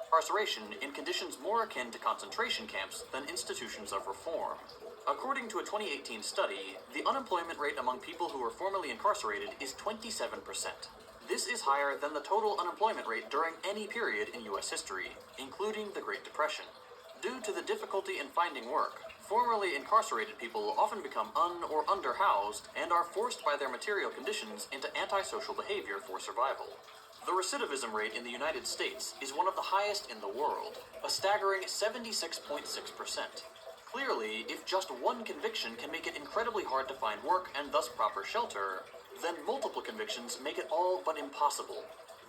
incarceration in conditions more akin to concentration camps than institutions of reform. According to a 2018 study, the unemployment rate among people who were formerly incarcerated is 27%. This is higher than the total unemployment rate during any period in U.S. history, including the Great Depression. Due to the difficulty in finding work, formerly incarcerated people often become or underhoused and are forced by their material conditions into antisocial behavior for survival. The recidivism rate in the United States is one of the highest in the world, a staggering 76.6%. Clearly, if just one conviction can make it incredibly hard to find work and thus proper shelter, then multiple convictions make it all but impossible.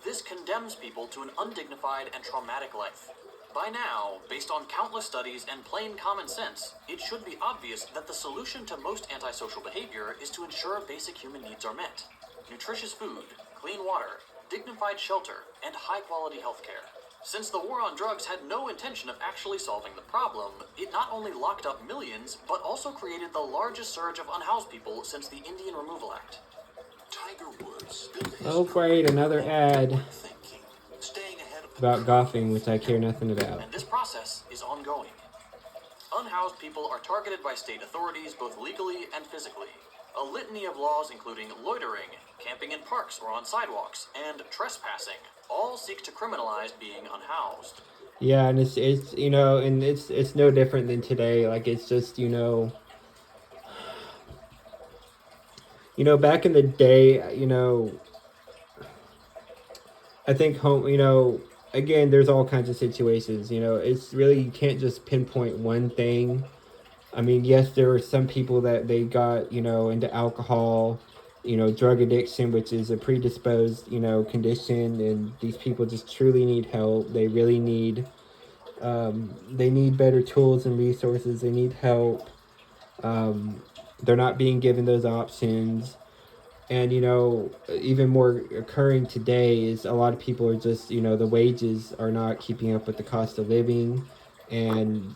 This condemns people to an undignified and traumatic life. By now, based on countless studies and plain common sense, it should be obvious that the solution to most antisocial behavior is to ensure basic human needs are met. Nutritious food, clean water, dignified shelter, and high-quality healthcare. Since the war on drugs had no intention of actually solving the problem, it not only locked up millions, but also created the largest surge of unhoused people since the Indian Removal Act. Tiger Woods. Oh, great, another ad about golfing, which I care nothing about. And this process is ongoing. Unhoused people are targeted by state authorities both legally and physically. A litany of laws including loitering, camping in parks or on sidewalks, and trespassing all seek to criminalize being unhoused. Yeah, and it's you know, and it's no different than today. Like, it's just, back in the day, I think again, there's all kinds of situations. It's really, you can't just pinpoint one thing. I mean, yes, there were some people that they got, into alcohol, drug addiction, which is a predisposed, condition, and these people just truly need help. They really need, they need better tools and resources. They need help. They're not being given those options. And, even more occurring today is a lot of people are just, the wages are not keeping up with the cost of living. And,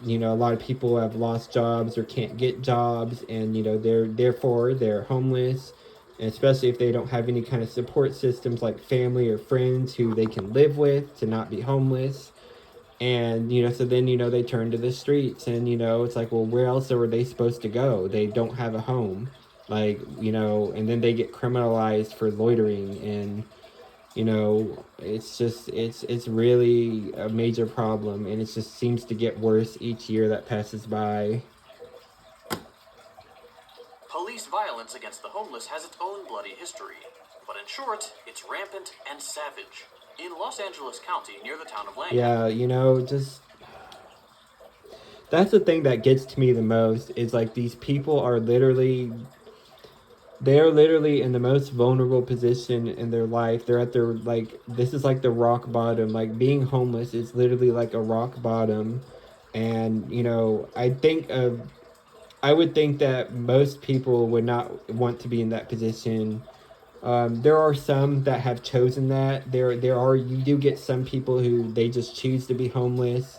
a lot of people have lost jobs or can't get jobs, and, they're homeless. And especially if they don't have any kind of support systems like family or friends who they can live with to not be homeless. And, so then, they turn to the streets, and, it's like, well, where else are they supposed to go? They don't have a home. Like, and then they get criminalized for loitering, and, it's just, it's really a major problem, and it just seems to get worse each year that passes by. Police violence against the homeless has its own bloody history, but in short, it's rampant and savage. In Los Angeles County, near the town of Lancaster. Yeah, that's the thing that gets to me the most, is like these people are literally in the most vulnerable position in their life. They're at their, this is like the rock bottom. Like, being homeless is literally like a rock bottom. And, I would think that most people would not want to be in that position. There are some that have chosen that. You do get some people who they just choose to be homeless.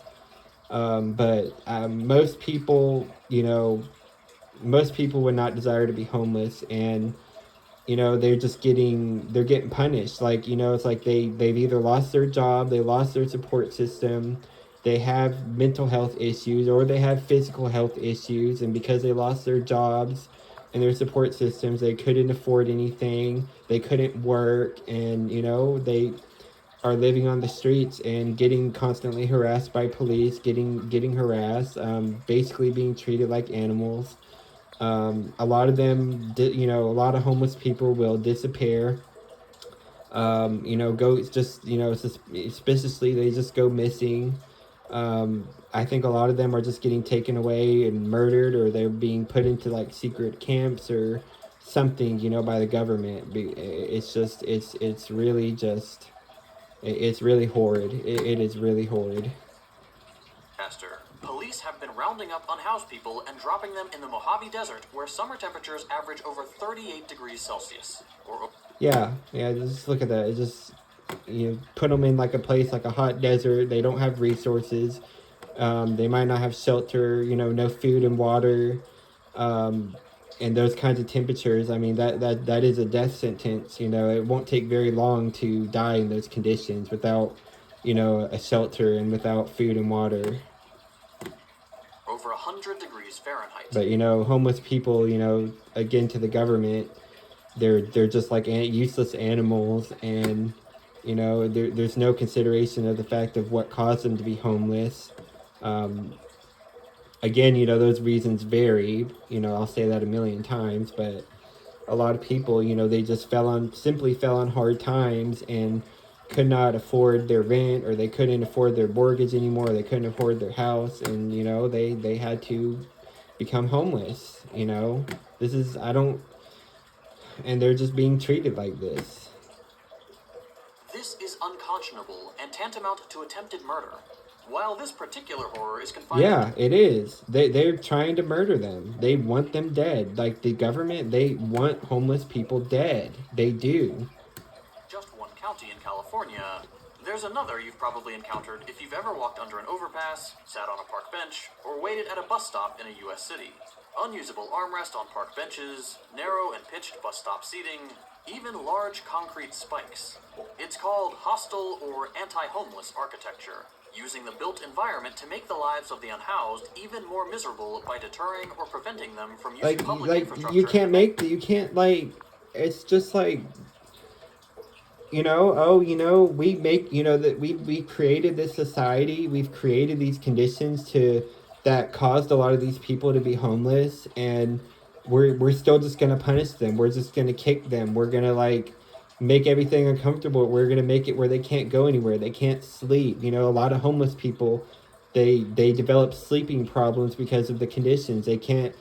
But most people would not desire to be homeless, and they're getting punished. Like, it's like they've either lost their job, they lost their support system, they have mental health issues, or they have physical health issues, and because they lost their jobs and their support systems, they couldn't afford anything, they couldn't work, and they are living on the streets and getting constantly harassed by police, getting harassed, basically being treated like animals. A lot of them, a lot of homeless people will disappear. Go just, suspiciously, they just go missing. I think a lot of them are just getting taken away and murdered, or they're being put into like secret camps or something, by the government. It's just, it's really just, it's really horrid. It is really horrid. Police have been rounding up unhoused people and dropping them in the Mojave Desert, where summer temperatures average over 38 degrees Celsius. Yeah, just look at that. It's just, put them in like a place, like a hot desert. They don't have resources. They might not have shelter, no food and water. And those kinds of temperatures, I mean, that is a death sentence. It won't take very long to die in those conditions without, a shelter and without food and water. Over 100 degrees Fahrenheit. But homeless people, again, to the government, they're just like useless animals, and there's no consideration of the fact of what caused them to be homeless. Um, Again, those reasons vary. I'll say that a million times, but a lot of people, they just simply fell on hard times and could not afford their rent, or they couldn't afford their mortgage anymore. They couldn't afford their house, and they had to become homeless. This is I don't, and they're just being treated like this. This is unconscionable and tantamount to attempted murder. While this particular horror is confined Yeah, it is. They're trying to murder them. They want them dead. Like the government, they want homeless people dead. They do. just one county in California, there's another you've probably encountered if you've ever walked under an overpass, sat on a park bench, or waited at a bus stop in a U.S. city. Unusable armrest on park benches, narrow and pitched bus stop seating, even large concrete spikes. It's called hostile or anti-homeless architecture, using the built environment to make the lives of the unhoused even more miserable by deterring or preventing them from using public infrastructure. You can't it's just like, we make, that we created this society, we've created these conditions that caused a lot of these people to be homeless, and we're still just gonna punish them. We're just gonna kick them. We're gonna make everything uncomfortable. We're gonna make it where they can't go anywhere. They can't sleep. A lot of homeless people, they develop sleeping problems because of the conditions. They can't,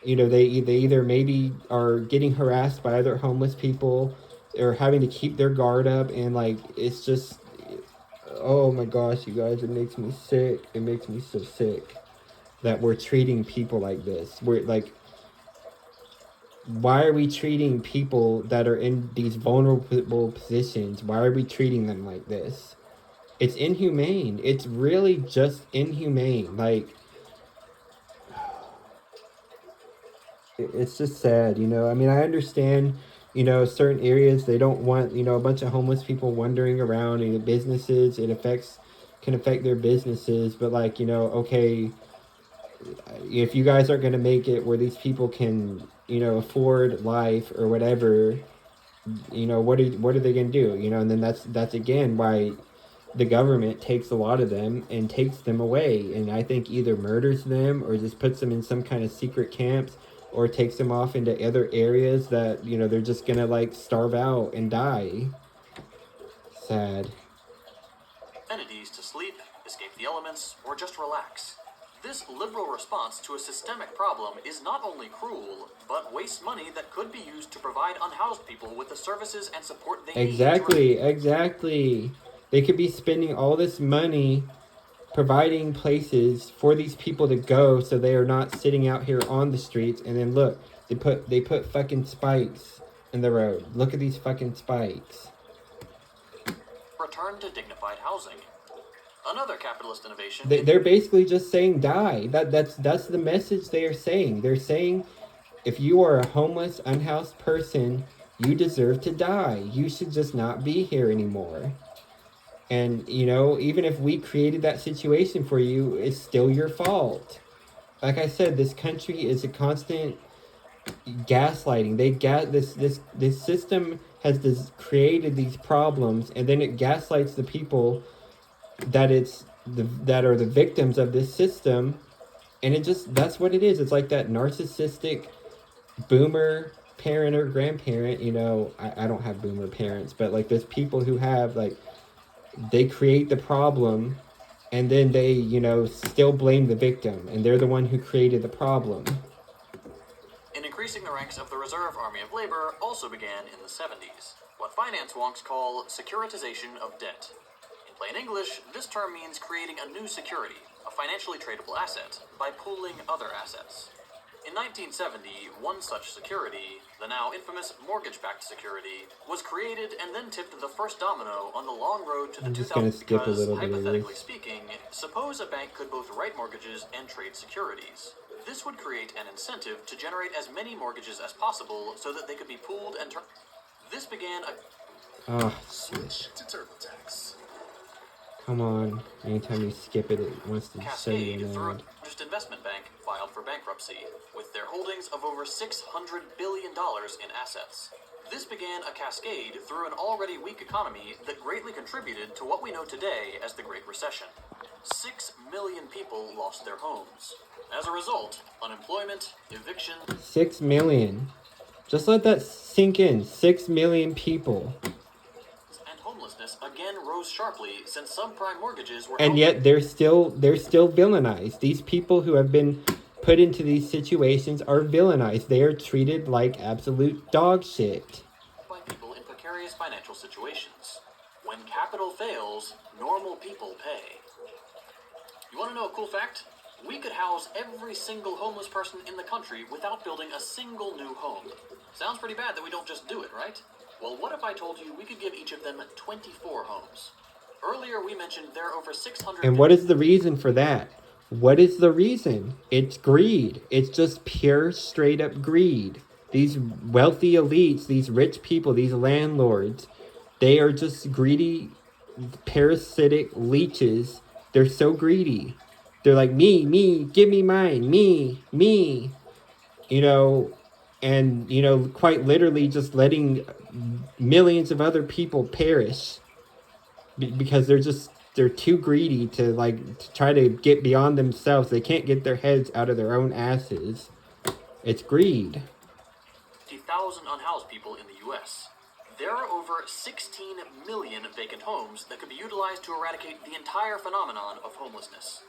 they either maybe are getting harassed by other homeless people, or having to keep their guard up, and it's just, oh my gosh, you guys, it makes me sick. It makes me so sick that we're treating people like this. We're like, why are we treating people that are in these vulnerable positions? Why are we treating them like this? It's inhumane. It's really just inhumane. It's just sad, I mean, I understand, certain areas, they don't want, a bunch of homeless people wandering around, businesses, can affect their businesses, but okay, if you guys aren't going to make it where these people can, afford life or whatever, what are they going to do? And then that's again why the government takes a lot of them and takes them away, and I think either murders them or just puts them in some kind of secret camps, or takes them off into other areas that they're just gonna starve out and die. Sad. Amenities to sleep, escape the elements, or just relax. This liberal response to a systemic problem is not only cruel, but wastes money that could be used to provide unhoused people with the services and support they Exactly, need. exactly. They could be spending all this money providing places for these people to go, so they are not sitting out here on the streets. And then look, they put fucking spikes in the road. Look at these fucking spikes. Return to dignified housing. Another capitalist innovation. They're basically just saying die. That's the message they are saying. They're saying, if you are a homeless, unhoused person, you deserve to die. You should just not be here anymore. And even if we created that situation for you, it's still your fault. Like I said, this country is a constant gaslighting. This system has created these problems, and then it gaslights the people that are the victims of this system, and that's what it is. It's like that narcissistic boomer parent or grandparent. I don't have boomer parents, but there's people who have they create the problem, and then they still blame the victim, and they're the one who created the problem. In increasing the ranks of the Reserve Army of Labor also began in the 70s, what finance wonks call securitization of debt. In plain English, this term means creating a new security, a financially tradable asset, by pooling other assets. In 1970, one such security, the now infamous mortgage-backed security, was created and then tipped the first domino on the long road to the 2000s because, hypothetically speaking, suppose a bank could both write mortgages and trade securities. This would create an incentive to generate as many mortgages as possible so that they could be pooled and turned. This began a Oh, switch to TurboTax. Come on. Anytime you skip it, it wants to show you Cascade, an the ad. largest investment bank, filed for bankruptcy, with their holdings of over $600 billion in assets. This began a cascade through an already weak economy that greatly contributed to what we know today as the Great Recession. 6 million people lost their homes. As a result, unemployment, eviction, 6 million. Just let that sink in. 6 million people. and homelessness again rose sharply since subprime mortgages were And yet they're still villainized. These people who have been put into these situations are villainized. They are treated like absolute dog shit. by people in precarious financial situations. When capital fails, normal people pay. You want to know a cool fact? We could house every single homeless person in the country without building a single new home. Sounds pretty bad that we don't just do it, right? Well, what if I told you we could give each of them 24 homes? Earlier we mentioned there are over 600... And what is the reason for that? What is the reason? It's greed. It's just pure, straight up greed. These wealthy elites, these rich people, these landlords, they are just greedy, parasitic leeches. They're so greedy. They're like, me, give me mine, me. You know, and, you know, quite literally just letting millions of other people perish because they're too greedy to try to get beyond themselves. They can't get their heads out of their own asses. It's greed. 50,000 unhoused people in the U.S. There are over 16 million vacant homes that could be utilized to eradicate the entire phenomenon of homelessness.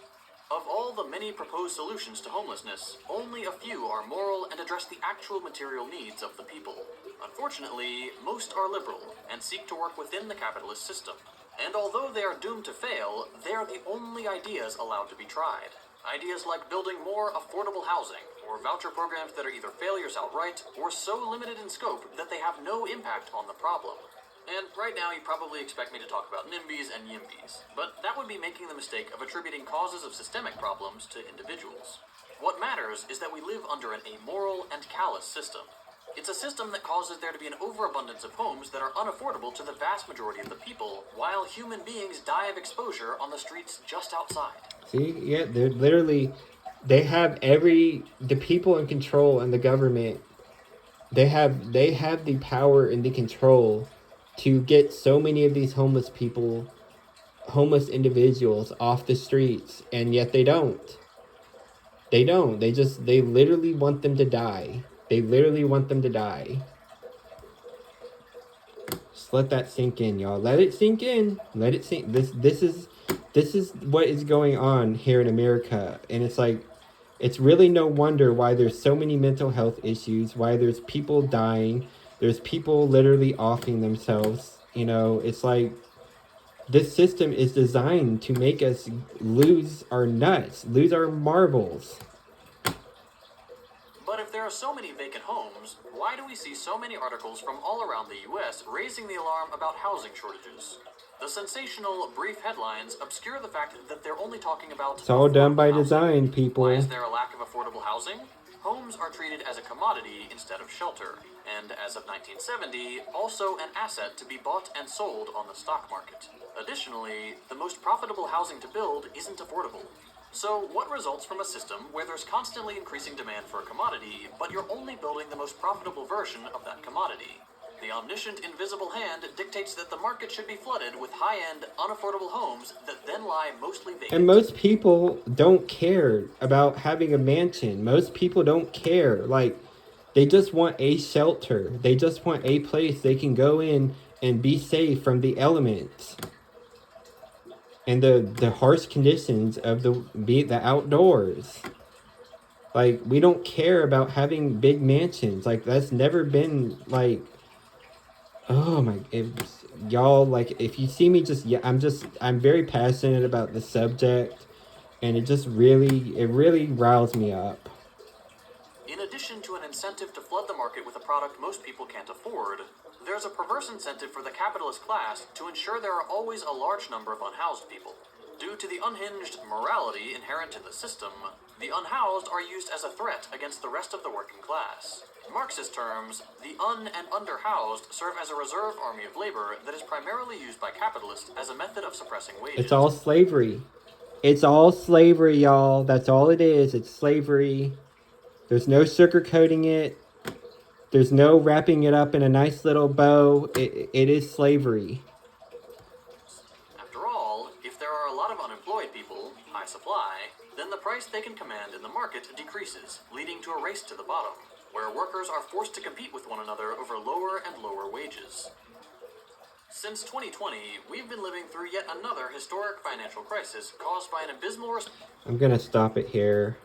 Of all the many proposed solutions to homelessness, only a few are moral and address the actual material needs of the people. Unfortunately, most are liberal and seek to work within the capitalist system. And although they are doomed to fail, they are the only ideas allowed to be tried. Ideas like building more affordable housing, or voucher programs that are either failures outright, or so limited in scope that they have no impact on the problem. And right now you probably expect me to talk about NIMBYs and YIMBYs, but that would be making the mistake of attributing causes of systemic problems to individuals. What matters is that we live under an amoral and callous system. It's a system that causes there to be an overabundance of homes that are unaffordable to the vast majority of the people, while human beings die of exposure on the streets just outside. See, yeah, they're literally, the people in control and the government, they have the power and the control to get so many of these homeless individuals off the streets, and yet they don't. They literally want them to die. They literally want them to die. Just let that sink in, y'all. Let it sink in. Let it sink. This is what is going on here in America, and it's like, it's really no wonder why there's so many mental health issues. Why there's people dying. There's people literally offing themselves. You know, it's like this system is designed to make us lose our nuts, lose our marbles. But if there are so many vacant homes, why do we see so many articles from all around the US raising the alarm about housing shortages? The sensational, brief headlines obscure the fact that they're only talking about... It's all done by housing. design, people. Why is there a lack of affordable housing? Homes are treated as a commodity instead of shelter, and as of 1970, also an asset to be bought and sold on the stock market. Additionally, the most profitable housing to build isn't affordable. So what results from a system where there's constantly increasing demand for a commodity, but you're only building the most profitable version of that commodity? The omniscient invisible hand dictates that the market should be flooded with high-end, unaffordable homes that then lie mostly vacant. And most people don't care about having a mansion. Most people don't care. Like, they just want a shelter. They just want a place they can go in and be safe from the elements and the harsh conditions of the outdoors. Like, we don't care about having big mansions. Like, that's never been like, oh my, y'all, like, if you see me I'm very passionate about the subject, and it really riles me up. In addition to an incentive to flood the market with a product most people can't afford, there's a perverse incentive for the capitalist class to ensure there are always a large number of unhoused people. Due to the unhinged morality inherent in the system, The unhoused are used as a threat against the rest of the working class. In Marxist terms, the and underhoused serve as a reserve army of labor that is primarily used by capitalists as a method of suppressing wages. It's all slavery. It's all slavery, y'all. That's all it is. It's slavery. There's no sugarcoating it. There's no wrapping it up in a nice little bow. It is slavery. After all, if there are a lot of unemployed people, high supply, then the price they can command in the market decreases, leading to a race to the bottom, where workers are forced to compete with one another over lower and lower wages. Since 2020, we've been living through yet another historic financial crisis caused by an abysmal I'm going to stop it here.